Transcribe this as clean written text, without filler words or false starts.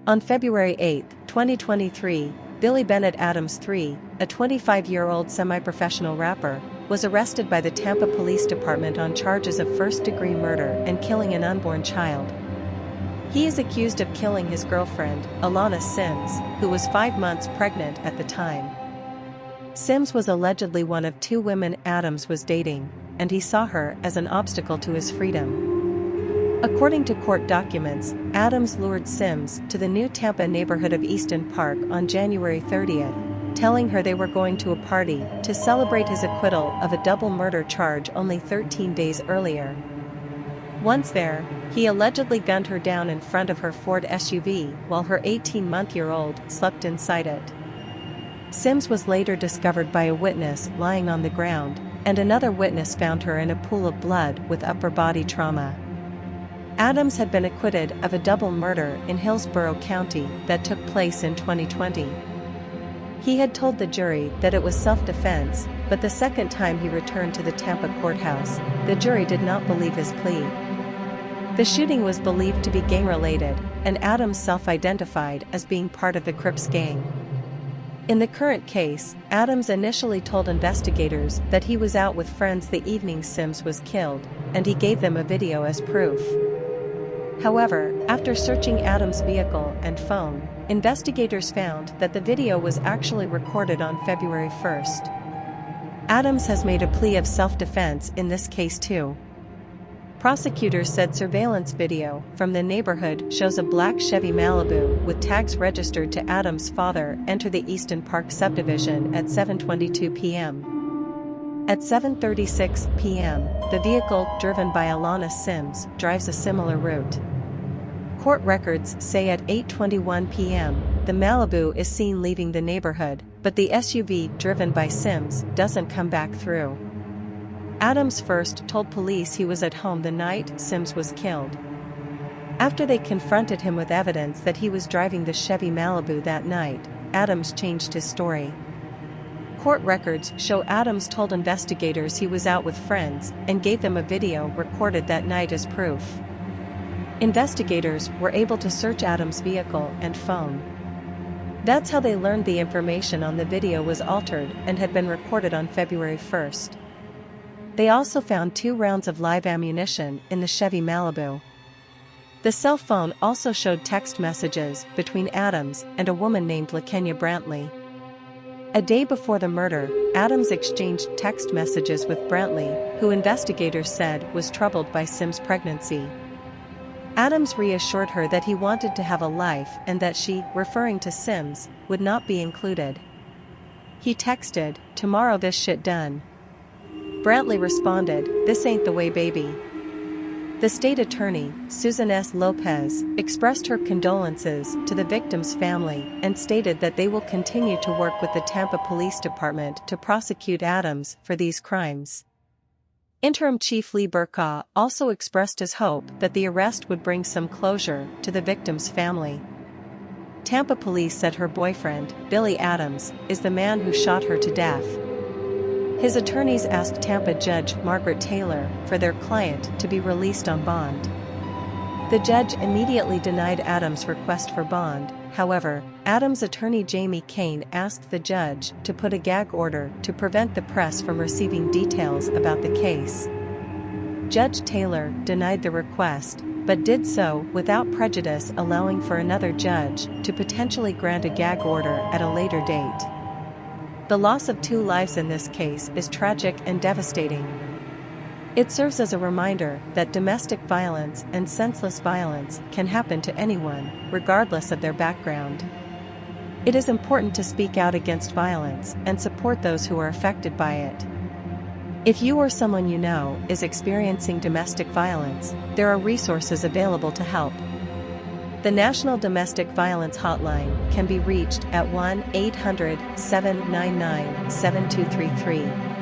On February 8, 2023, Billy Bennett Adams III, a 25-year-old semi-professional rapper, was arrested by the Tampa Police Department on charges of first-degree murder and killing an unborn child. He is accused of killing his girlfriend, Alana Sims, who was 5 months pregnant at the time. Sims was allegedly one of 2 women Adams was dating, and he saw her as an obstacle to his freedom. According to court documents, Adams lured Sims to the new Tampa neighborhood of Easton Park on January 30th, telling her they were going to a party to celebrate his acquittal of a double murder charge only 13 days earlier. Once there, he allegedly gunned her down in front of her Ford SUV while her 18-month-old slept inside it. Sims was later discovered by a witness lying on the ground, and another witness found her in a pool of blood with upper body trauma. Adams had been acquitted of a double murder in Hillsborough County that took place in 2020. He had told the jury that it was self-defense, but the second time he returned to the Tampa courthouse, the jury did not believe his plea. The shooting was believed to be gang-related, and Adams self-identified as being part of the Crips gang. In the current case, Adams initially told investigators that he was out with friends the evening Sims was killed, and he gave them a video as proof. However, after searching Adams' vehicle and phone, investigators found that the video was actually recorded on February 1st. Adams has made a plea of self-defense in this case too. Prosecutors said surveillance video from the neighborhood shows a black Chevy Malibu with tags registered to Adams' father enter the Easton Park subdivision at 7:22 p.m. At 7:36 p.m., the vehicle, driven by Alana Sims, drives a similar route. Court records say at 8:21 p.m., the Malibu is seen leaving the neighborhood, but the SUV driven by Sims doesn't come back through. Adams first told police he was at home the night Sims was killed. After they confronted him with evidence that he was driving the Chevy Malibu that night, Adams changed his story. Court records show Adams told investigators he was out with friends and gave them a video recorded that night as proof. Investigators were able to search Adams' vehicle and phone. That's how they learned the information on the video was altered and had been recorded on February 1st. They also found 2 rounds of live ammunition in the Chevy Malibu. The cell phone also showed text messages between Adams and a woman named LaKenya Brantley. A day before the murder, Adams exchanged text messages with Brantley, who investigators said was troubled by Sims' pregnancy. Adams reassured her that he wanted to have a life and that she, referring to Sims, would not be included. He texted, "Tomorrow this shit done." Brantley responded, "This ain't the way, baby." The state attorney, Susan S. Lopez, expressed her condolences to the victim's family and stated that they will continue to work with the Tampa Police Department to prosecute Adams for these crimes. Interim Chief Lee Burkaw also expressed his hope that the arrest would bring some closure to the victim's family. Tampa police said her boyfriend, Billy Adams, is the man who shot her to death. His attorneys asked Tampa Judge Margaret Taylor for their client to be released on bond. The judge immediately denied Adams' request for bond. However, Adams' attorney Jamie Kane asked the judge to put a gag order to prevent the press from receiving details about the case. Judge Taylor denied the request, but did so without prejudice, allowing for another judge to potentially grant a gag order at a later date. The loss of 2 lives in this case is tragic and devastating. It serves as a reminder that domestic violence and senseless violence can happen to anyone, regardless of their background. It is important to speak out against violence and support those who are affected by it. If you or someone you know is experiencing domestic violence, there are resources available to help. The National Domestic Violence Hotline can be reached at 1-800-799-7233.